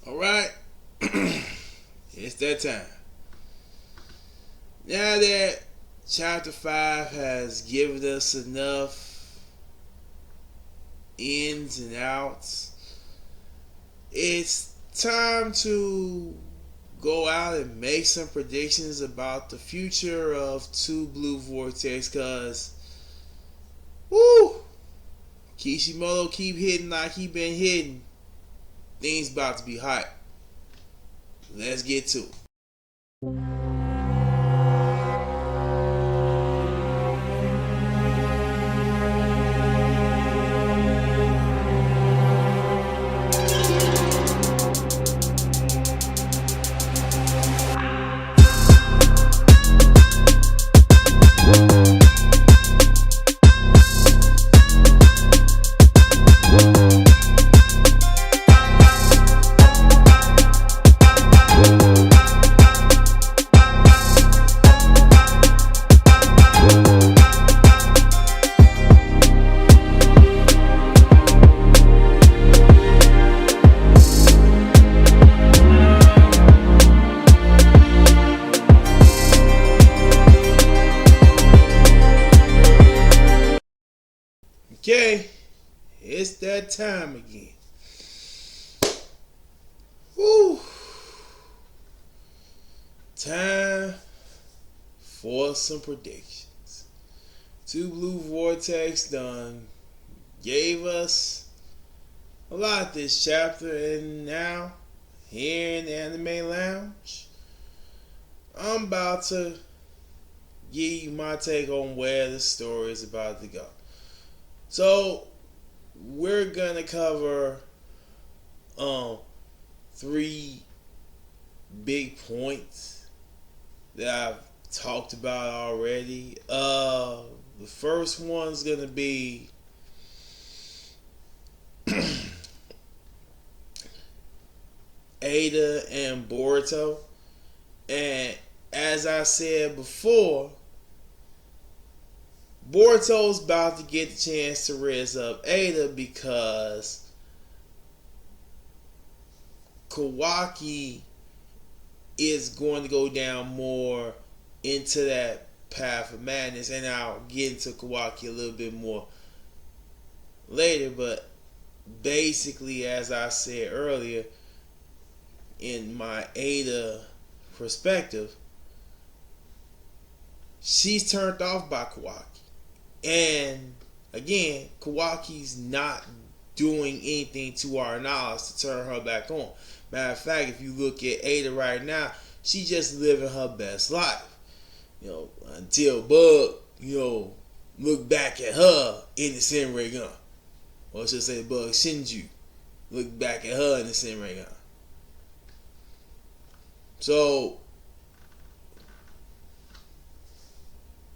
Alright, it's that time. Now that chapter 5 has given us enough ins and outs, it's time to go out and make some predictions about the future of Two Blue Vortex, cause woo, Kishimoto keep hitting like he been hitting. Things about to be hot. Let's get to it. Okay, it's that time again. Woo! Time for some predictions. Two Blue Vortex done gave us a lot this chapter, and now here in the Anime Lounge, I'm about to give you my take on where the story is about to go. So we're gonna cover three big points that I've talked about already. The first one's gonna be Ada and Boruto, and as I said before, Boruto's about to get the chance to raise up Ada because Kawaki is going to go down more into that path of madness, and I'll get into Kawaki a little bit more later. But basically, as I said earlier, in my Ada perspective, she's turned off by Kawaki. And again, Kawaki's not doing anything to our knowledge to turn her back on. Matter of fact, if you look at Ada right now, she's just living her best life. Until Bug, look back at her in the Senrai gun. Or I should say Bug Shinju look back at her in the Senrai gun. So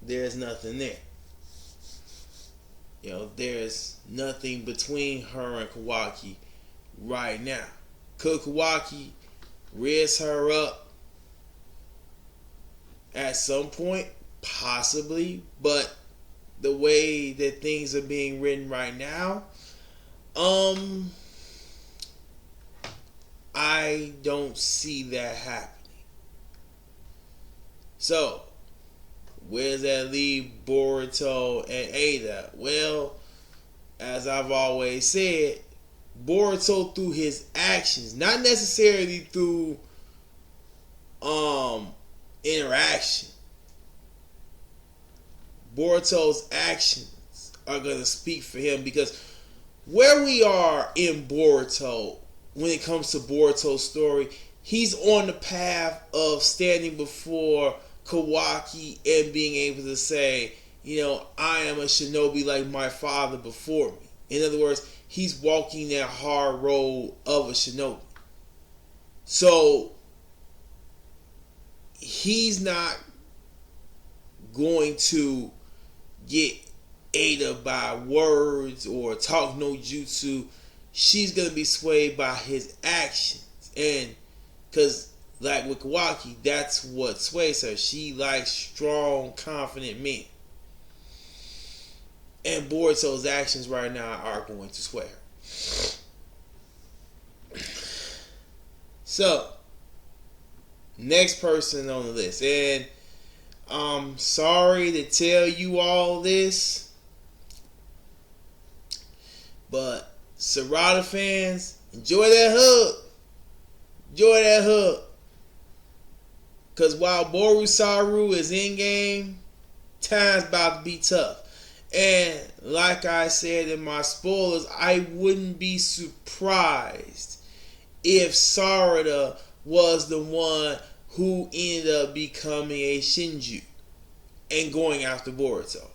there's nothing there. There's nothing between her and Kawaki right now. Could Kawaki raise her up at some point? Possibly. But the way that things are being written right now, I don't see that happening. So where does that leave Boruto and Ada? Well, as I've always said, Boruto through his actions, not necessarily through interaction. Boruto's actions are gonna speak for him, because where we are in Boruto, when it comes to Boruto's story, he's on the path of standing before Kawaki and being able to say, I am a shinobi like my father before me. In other words, he's walking that hard road of a shinobi. So he's not going to get Ada by words or talk no jutsu. She's going to be swayed by his actions. And because like with Kawaki, that's what sways her. She likes strong, confident men. And Boruto's actions right now are going to sway her. So, next person on the list. And I'm sorry to tell you all this, but Sarada fans, enjoy that hug. Enjoy that hug. Because while Boruto is in game, time's about to be tough. And like I said in my spoilers, I wouldn't be surprised if Sarada was the one who ended up becoming a Shinju and going after Boruto.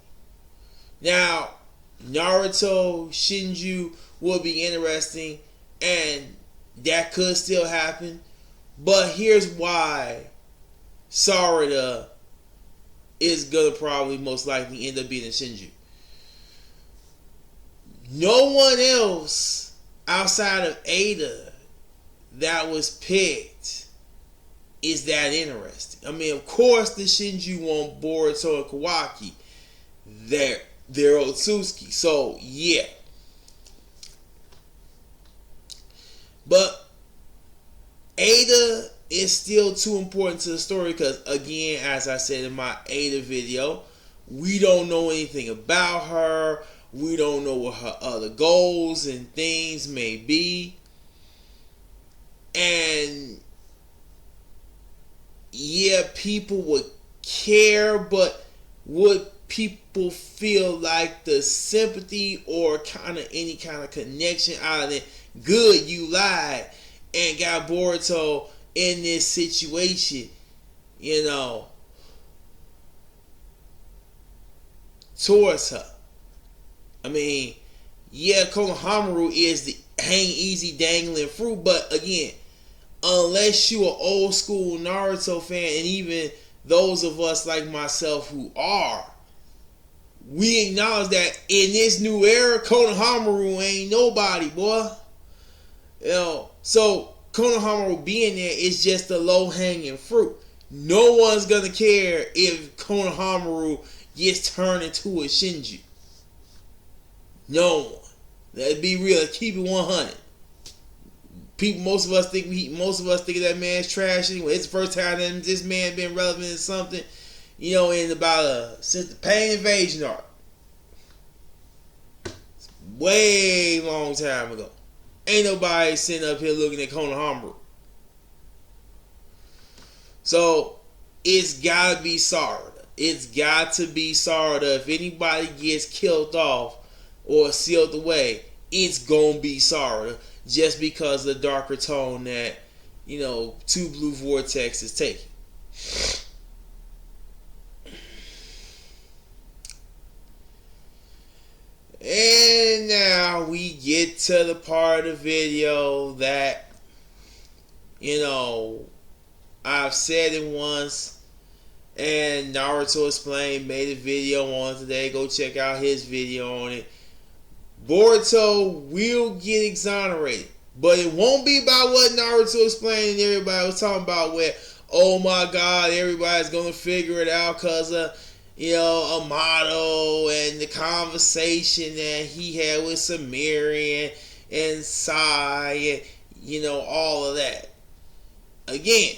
Now, Naruto Shinju will be interesting, and that could still happen. But here's why Sarada is gonna probably most likely end up being a Shinju. No one else outside of Ada that was picked is that interesting. I mean, of course, the Shinju on Boruto and Kawaki, they're Otsutsuki. So, yeah. But Ada is still too important to the story because, again, as I said in my Ada video, we don't know anything about her. We don't know what her other goals and things may be. And yeah, people would care, but would people feel like the sympathy or kind of any kind of connection out of it? Good, you lied and got Boruto in this situation, you know, towards her. I mean, yeah, Konohamaru is the hang easy dangling fruit, but again, unless you are old school Naruto fan, and even those of us like myself who are, we acknowledge that in this new era, Konohamaru ain't nobody, boy. You know, so Konohamaru being there is just the low hanging fruit. No one's gonna care if Konohamaru gets turned into a Shinju. No one. Let's be real. Keep it 100. People, most of us think that man's trash anyway. It's the first time that this man been relevant in something, you know, in about since the Pain Invasion arc. It's way long time ago. Ain't nobody sitting up here looking at Konohamaru. So it's gotta be Sarada. It's got to be Sarada. If anybody gets killed off or sealed away, it's gonna be Sarada, just because of the darker tone that, you know, Two Blue Vortex is taking. And now we get to the part of the video that, you know, I've said it once, and Naruto Explained made a video on it today. Go check out his video on it. Boruto will get exonerated, but it won't be about what Naruto Explained and everybody was talking about, where, oh my God, everybody's gonna figure it out because of, you know, Amato and the conversation that he had with Samiri and Sai and, you know, all of that. Again,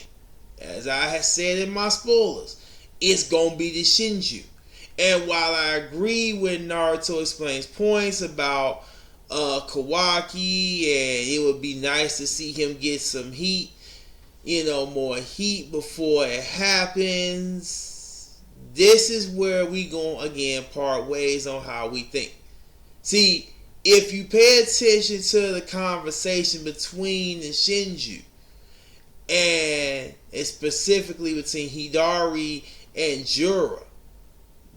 as I had said in my spoilers, it's gonna be the Shinju. And while I agree with Naruto Explains points about Kawaki, and it would be nice to see him get some heat, you know, more heat before it happens, this is where we gonna again part ways on how we think. See, if you pay attention to the conversation between the Shinju, and specifically between Hidari and Jura,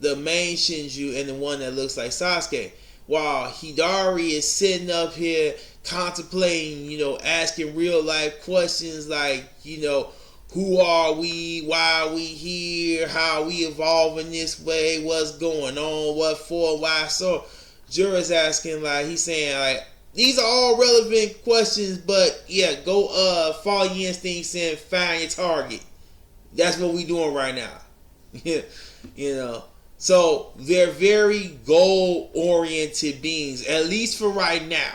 the main Shinju and the one that looks like Sasuke, while Hidari is sitting up here contemplating, you know, asking real life questions like, you know, who are we, why are we here, how are we evolving this way, what's going on, what for, why so. Jura's asking, like, he's saying, like, these are all relevant questions, but yeah, go follow your instincts and find your target. That's what we doing right now. You know. So they're very goal-oriented beings, at least for right now.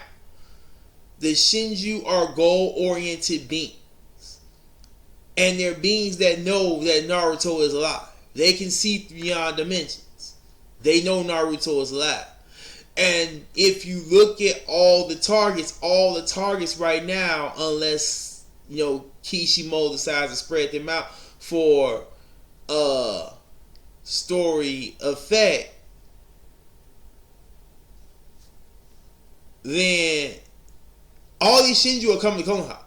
The Shinju are goal-oriented beings. And they're beings that know that Naruto is alive. They can see beyond dimensions. They know Naruto is alive. And if you look at all the targets right now, unless, Kishimoto decides to spread them out for story effect, then all these Shinju are coming to Konoha.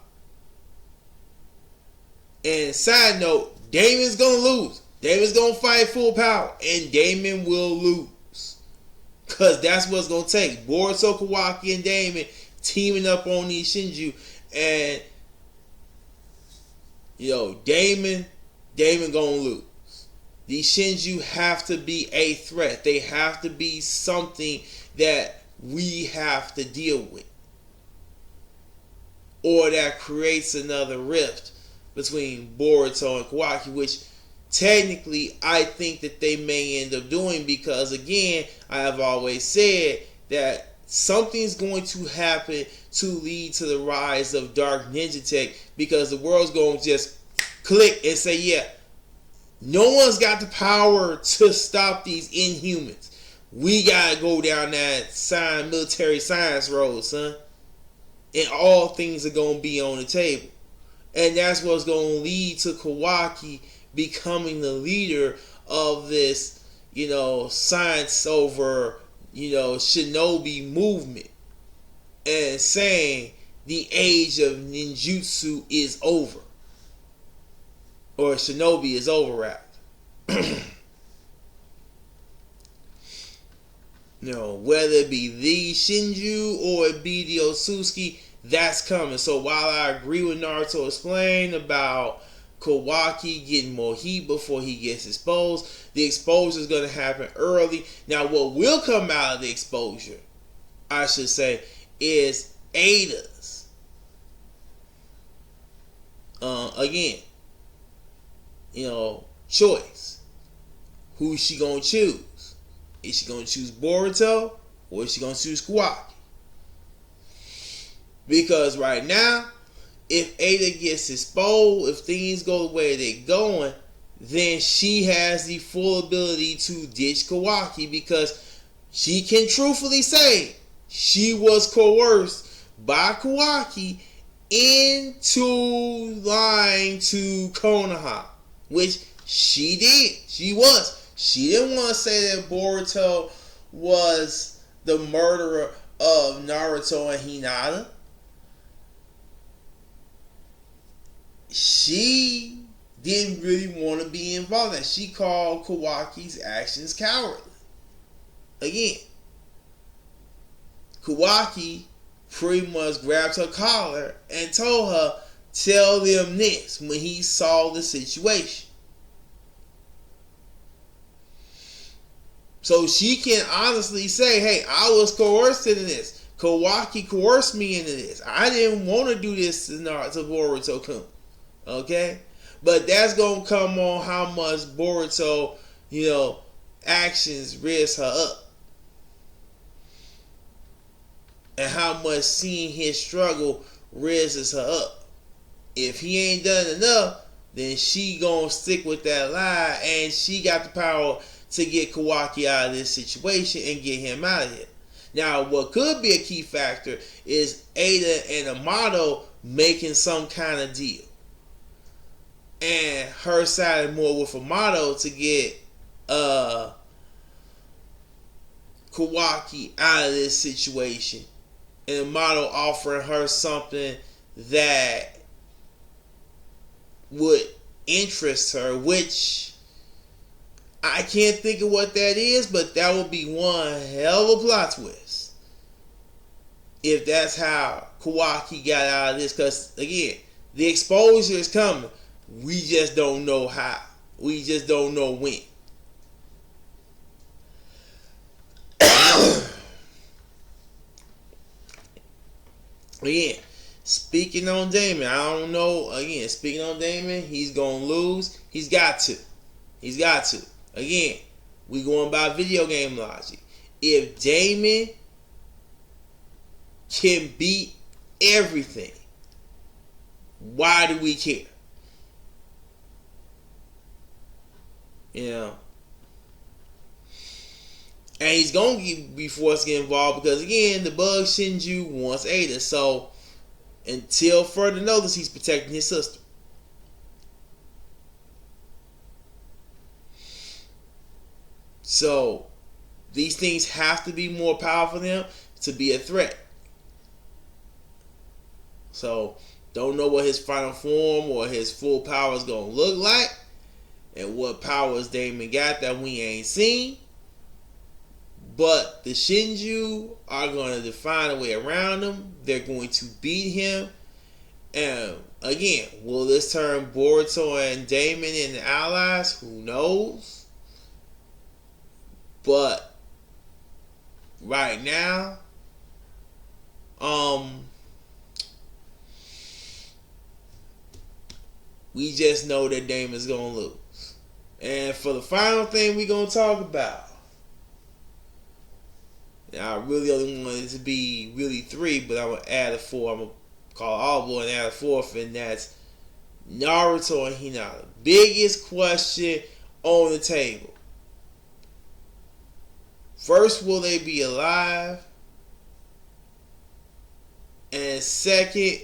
And side note, Damon's gonna lose. Damon's gonna fight full power, and Damon will lose. Cause that's what's gonna take. Boruto, Kawaki, and Damon teaming up on these Shinju, and Damon gonna lose. These Shinju have to be a threat. They have to be something that we have to deal with, or that creates another rift between Boruto and Kawaki, which technically I think that they may end up doing, because again, I have always said that something's going to happen to lead to the rise of Dark Ninja Tech, because the world's going to just click and say, yeah, no one's got the power to stop these Inhumans. We gotta go down that military science road, son. And all things are gonna be on the table. And that's what's gonna lead to Kawaki becoming the leader of this, science over, shinobi movement. And saying the age of ninjutsu is over. Or shinobi is over, rather. Whether it be the Shinju or it be the Otsutsuki, that's coming. So while I agree with Naruto explained about Kawaki getting more heat before he gets exposed, the exposure is going to happen early. Now, what will come out of the exposure, I should say, is Ada's. Choice. Who's she going to choose? Is she going to choose Boruto, or is she going to choose Kawaki? Because right now, if Ada gets exposed, if things go the way they're going, then she has the full ability to ditch Kawaki, because she can truthfully say she was coerced by Kawaki into lying to Konoha, which she did. She was. She didn't want to say that Boruto was the murderer of Naruto and Hinata. She didn't really want to be involved in that. She called Kawaki's actions cowardly. Again, Kawaki pretty much grabbed her collar and told her, tell them this, when he saw the situation. So she can honestly say, hey, I was coerced into this. Kawaki coerced me into this. I didn't want to do this to Boruto-kun. Okay? But that's going to come on how much Boruto, actions raise her up. And how much seeing his struggle raises her up. If he ain't done enough, then she going to stick with that lie, and she got the power to get Kawaki out of this situation and get him out of here. Now, what could be a key factor is Ada and Amato making some kind of deal. And her siding more with Amato to get Kawaki out of this situation. And Amato offering her something that would interest her, which I can't think of what that is, but that would be one hell of a plot twist. If that's how Kawaki got out of this. Because, again, the exposure is coming. We just don't know how. We just don't know when. Again, speaking on Damon, I don't know. Again, speaking on Damon, he's going to lose. He's got to. He's got to. Again, we going by video game logic. If Damon can beat everything, why do we care? You know. And he's going to be forced to get involved because, again, the bug Shinju wants Ada. So, until further notice, he's protecting his sister. So, these things have to be more powerful for them to be a threat. So, don't know what his final form or his full power is going to look like. And what powers Damon got that we ain't seen. But the Shinju are going to define a way around him. They're going to beat him. And again, will this turn Boruto and Damon into allies? Who knows? But right now, we just know that Damon's going to lose. And for the final thing we're going to talk about, now, I really only wanted it to be really 3, but I'm going to add a 4. I'm going to call audible and add a 4th, and that's Naruto and Hinata. Biggest question on the table. First, will they be alive? And second,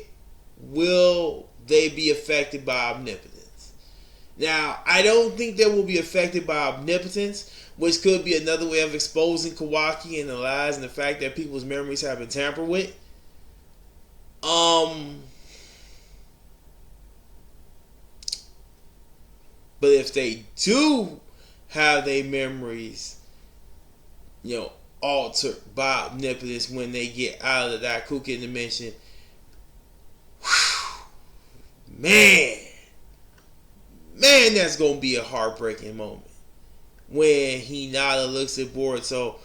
will they be affected by omnipotence? Now, I don't think they will be affected by omnipotence, which could be another way of exposing Kawaki and the lies and the fact that people's memories have been tampered with. But if they do have their memories, altered by omnipotence when they get out of the Daikuken dimension, man, that's gonna be a heartbreaking moment. When Hinata looks at Boruto,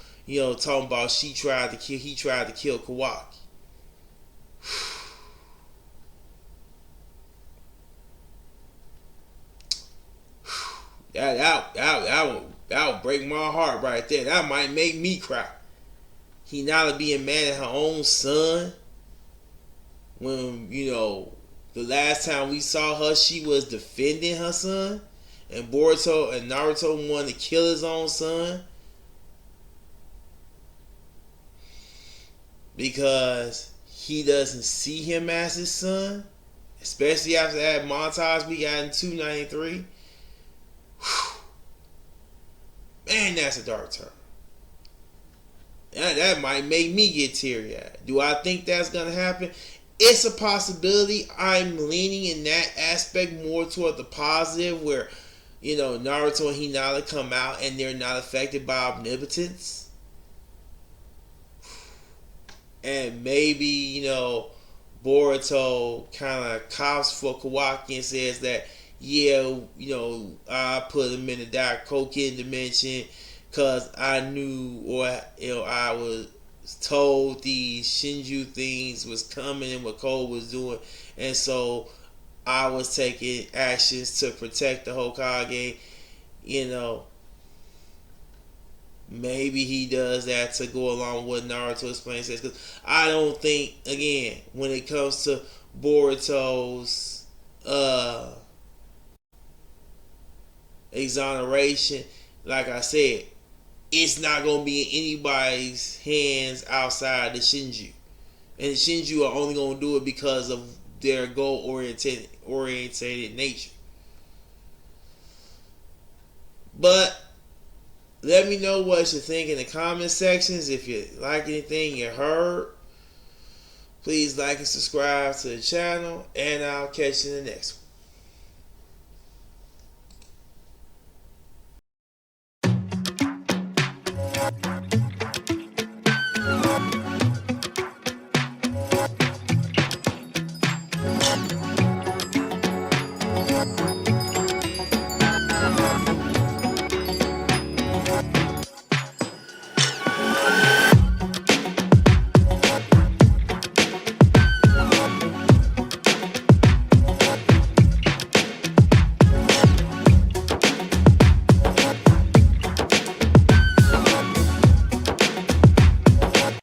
talking about he tried to kill Kawaki. That would break my heart right there. That might make me cry. Hinata being mad at her own son. When, the last time we saw her, she was defending her son. And Boruto and Naruto wanted to kill his own son. Because he doesn't see him as his son. Especially after that montage we got in 293. Man, that's a dark turn. That might make me get teary-eyed. Do I think that's going to happen? It's a possibility. I'm leaning in that aspect more toward the positive where, Naruto and Hinata come out and they're not affected by omnipotence. And maybe, Boruto kind of cops for Kawaki and says that, I put him in the Daikoken dimension because I knew or, I was told these Shinju things was coming and what Cole was doing. And so I was taking actions to protect the Hokage. Maybe he does that to go along with what Naruto explains. Because I don't think, again, when it comes to Boruto's exoneration, like I said, it's not going to be in anybody's hands outside the Shinju. And the Shinju are only going to do it because of their goal-oriented nature. But let me know what you think in the comment sections. If you like anything you heard, please like and subscribe to the channel. And I'll catch you in the next one.